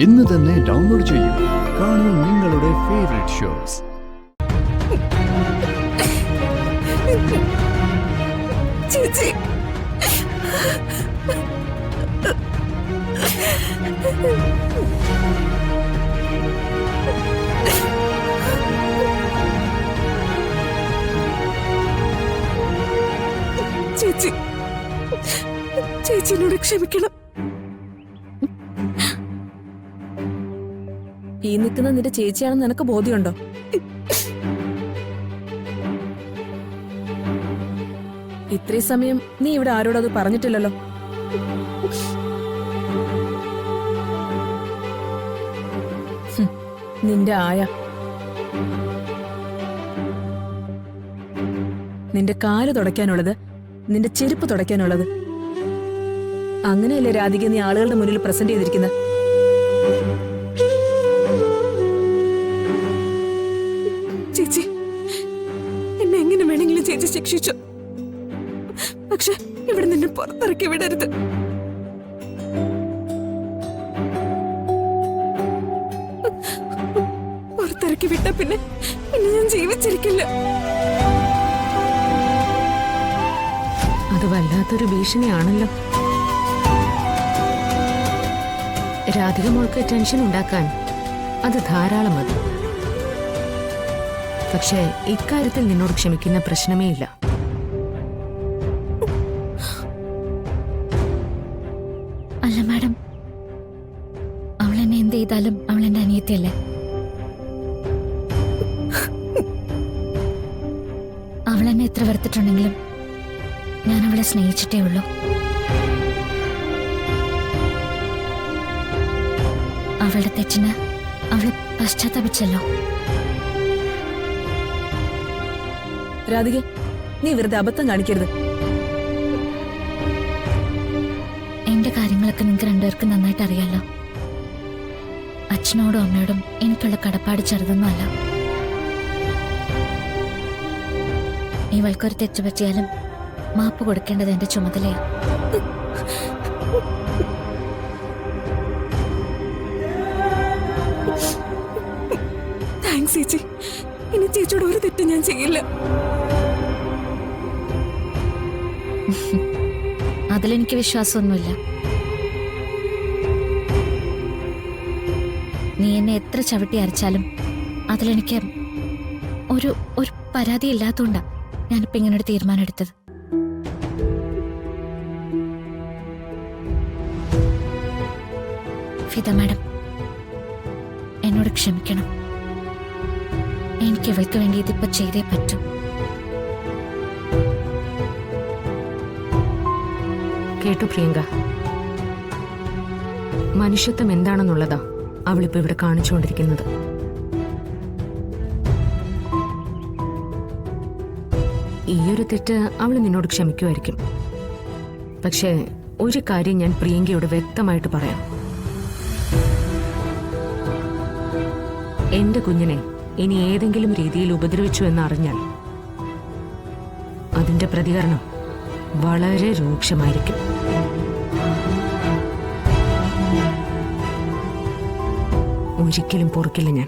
ഇന്ന് തന്നെ ഡൗൺലോഡ് ചെയ്യൂ. കാണൂ നിങ്ങളുടെ ഫേവറേറ്റ് ഷോസ്. ചേച്ചി, ചേച്ചി, ചേച്ചിനോട് ക്ഷമിക്കണം. ഈ നിൽക്കുന്ന നിന്റെ ചേച്ചിയാണെന്ന് നിനക്ക് ബോധ്യമുണ്ടോ? ഇത്രയും സമയം നീ ഇവിടെ ആരോടത് പറഞ്ഞിട്ടില്ലല്ലോ. നിന്റെ ആയ നിന്റെ കാല് തുടയ്ക്കാനുള്ളത്, നിന്റെ ചെരുപ്പ് തുടയ്ക്കാനുള്ളത്. അങ്ങനെയല്ലേ രാധിക നീ ആളുകളുടെ മുന്നിൽ പ്രസന്റ് ചെയ്തിരിക്കുന്നത്? ചേച്ചി, എന്നെ എങ്ങനെ വേണമെങ്കിലും ചേച്ചി ശിക്ഷിച്ചു. പക്ഷെ ഇവിടെ നിന്നെ പുറത്തിറക്കി വിടരുത്. പുറത്തിറക്കി വിട്ട പിന്നെ ഞാൻ ജീവിച്ചിരിക്കില്ല. അത് വല്ലാത്തൊരു ഭീഷണിയാണല്ലോ. രാധിക മോൾക്ക് ടെൻഷൻ ഉണ്ടാക്കാൻ അത് ധാരാളം മതി. പക്ഷേ ഇക്കാര്യത്തിൽ നിന്നോട് ക്ഷമിക്കുന്ന പ്രശ്നമേ ഇല്ല. അല്ല മാഡം, അവൾ എന്നെ എന്ത് ചെയ്താലും അവൾ എന്റെ അനിയത്തിയല്ലേ. അവൾ എന്നെ എത്ര വെറുത്തിട്ടുണ്ടെങ്കിലും ഞാൻ അവളെ സ്നേഹിച്ചിട്ടേ ഉള്ളൂ. അവളുടെ തെറ്റിന് അവളെ പശ്ചാത്തപിച്ചല്ലോ. രാധിക, നീ വെറുതെ അബദ്ധം കാണിക്കരുത്. എന്റെ കാര്യങ്ങളൊക്കെ നിങ്ങൾക്ക് രണ്ടുപേർക്കും നന്നായിട്ട് അറിയാലോ. അച്ഛനോടും അമ്മയോടും എനിക്കുള്ള കടപ്പാട് ചെറുതൊന്നും അല്ല. ഇവൾക്കൊരു തെറ്റ് പറ്റിയാലും മാപ്പ് കൊടുക്കേണ്ടത് എന്റെ ചുമതലയാണ്. താങ്ക്സ് ചേച്ചി. ഇനി ചേച്ചിയോട് ഒരു തെറ്റ് ഞാൻ ചെയ്യില്ല. അതിലെനിക്ക് വിശ്വാസമൊന്നുമില്ല. നീ എന്നെ എത്ര ചവിട്ടി അരച്ചാലും അതിലെനിക്ക് ഒരു പരാതി ഇല്ലാത്തതുകൊണ്ടാ ഞാനിപ്പോ ഇങ്ങനൊരു തീരുമാനം എടുത്തത്. ഫിദ മാഡം, എന്നോട് ക്ഷമിക്കണം. എനിക്ക് ഇവൾക്ക് വേണ്ടി ഇതിപ്പോ ചെയ്തേ പറ്റൂ. കേട്ടു പ്രിയങ്ക, മനുഷ്യത്വം എന്താണെന്നുള്ളതാ അവളിപ്പോ ഇവിടെ കാണിച്ചുകൊണ്ടിരിക്കുന്നത്. ഈയൊരു തെറ്റ് അവൾ നിന്നോട് ക്ഷമിക്കുമായിരിക്കും. പക്ഷേ ഒരു കാര്യം ഞാൻ പ്രിയങ്കയോട് വ്യക്തമായിട്ട് പറയാം. എന്റെ കുഞ്ഞിനെ ഇനി ഏതെങ്കിലും രീതിയിൽ ഉപദ്രവിച്ചു എന്നറിഞ്ഞാൽ അതിന്റെ പ്രതികരണം വളരെ രൂക്ഷമായിരിക്കും. ഒരിക്കലും പൊറുക്കില്ല ഞാൻ.